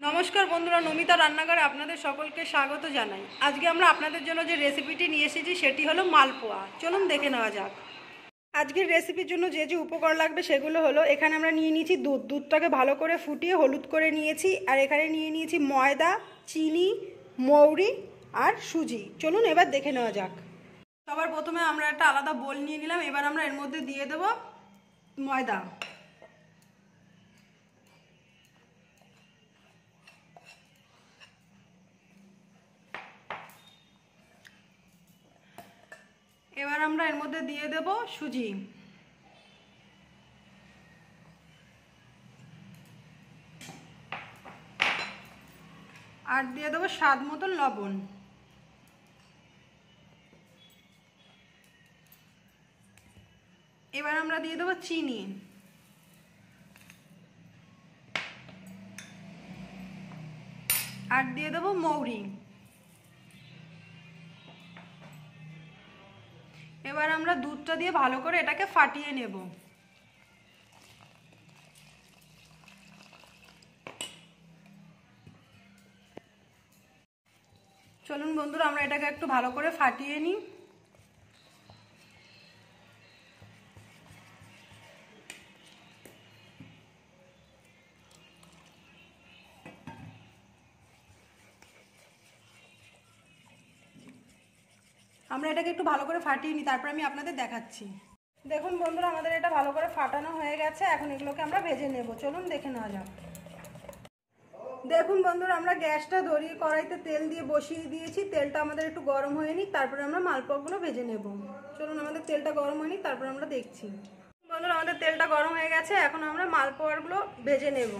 নমস্কার বন্ধুরা, নমিতা রান্নাঘরে আপনাদের সকলকে স্বাগত জানাই। আজকে আমরা আপনাদের জন্য যে রেসিপিটি নিয়ে এসেছি সেটি হলো মালপোয়া। চলুন দেখে নেওয়া যাক। আজকের রেসিপির জন্য যে যে উপকরণ লাগবে সেগুলো হলো, এখানে আমরা নিয়ে নিয়েছি দুধটাকে ভালো করে ফুটিয়ে হলুদ করে নিয়েছি, আর এখানে নিয়ে নিয়েছি ময়দা, চিনি, মৌরি আর সুজি। চলুন এবার দেখে নেওয়া যাক। সবার প্রথমে আমরা একটা আলাদা বোল নিয়ে নিলাম। এবার আমরা এর মধ্যে দিয়ে দেব ময়দা। এবার আমরা এর মধ্যে দিয়ে দেব সুজি, আর দিয়ে দেবো স্বাদ মতো লবণ। এবার আমরা দিয়ে দেবো চিনি, আর দিয়ে দেবো মৌরি। এবার আমরা দুধটা দিয়ে ভালো করে এটাকে ফাটিয়ে নেব। চলুন বন্ধুরা, আমরা এটাকে একটু ভালো করে ফাটিয়ে নিই। আমরা এটাকে একটু ভালো করে ফাটিয়ে নিই, তারপর আমি আপনাদের দেখাচ্ছি। দেখুন বন্ধুরা, আমাদের এটা ভালো করে ফাটানো হয়ে গেছে। এখন এগুলোকে আমরা ভেজে নেব। চলুন দেখে নেওয়া যাক। দেখুন বন্ধুরা, আমরা গ্যাসটা ধরিয়ে কড়াইতে তেল দিয়ে বসিয়ে দিয়েছি। তেলটা আমাদের একটু গরম হয়ে নিক, তারপরে আমরা মালপোয়াগুলো ভেজে নেব। চলুন, আমাদের তেলটা গরম হয়নি, তারপর আমরা দেখছি। বন্ধুরা, আমাদের তেলটা গরম হয়ে গেছে। এখন আমরা মালপোয়াগুলো ভেজে নেব।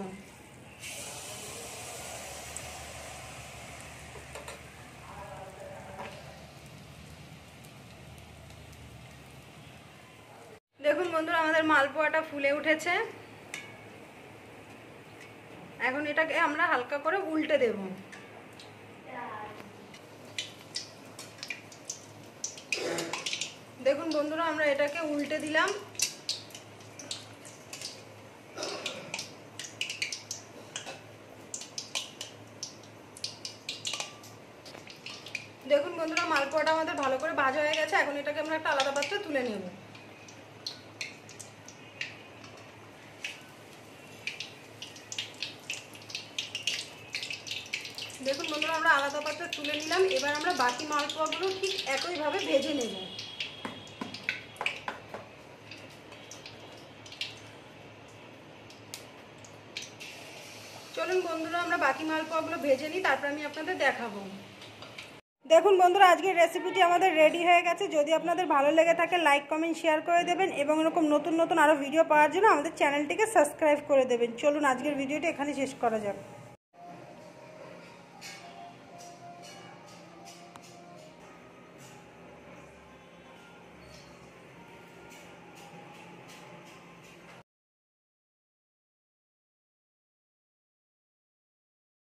দেখুন বন্ধুরা, আমাদের মালপোয়াটা ফুলে উঠেছে। এখন এটাকে আমরা হালকা করে উল্টে দেব। দেখুন বন্ধুরা, আমরা এটাকে উল্টে দিলাম। দেখুন বন্ধুরা, মালপোয়াটা আমাদের ভালো করে ভাজা হয়ে গেছে। এখন এটাকে আমরা একটা আলাদা পাত্রে তুলে নেব। দেখুন বন্ধুরা, আমরা আলাদা পাত্রে তুলে নিলাম। এবার আমরা বাকি মালপোয়াগুলো ঠিক একইভাবে ভেজে নেব। চলুন বন্ধুরা, আমরা বাকি মালপোয়াগুলো ভেজে নিই, তারপর আমি আপনাদের দেখাবো। দেখুন বন্ধুরা, আজকের রেসিপিটি আমাদের রেডি হয়ে গেছে। যদি আপনাদের ভালো লেগে থাকে লাইক কমেন্ট শেয়ার করে দেবেন, এবং এরকম নতুন নতুন আরও ভিডিও পাওয়ার জন্য আমাদের চ্যানেলটিকে সাবস্ক্রাইব করে দেবেন। চলুন আজকের ভিডিওটি এখানে শেষ করা যাক।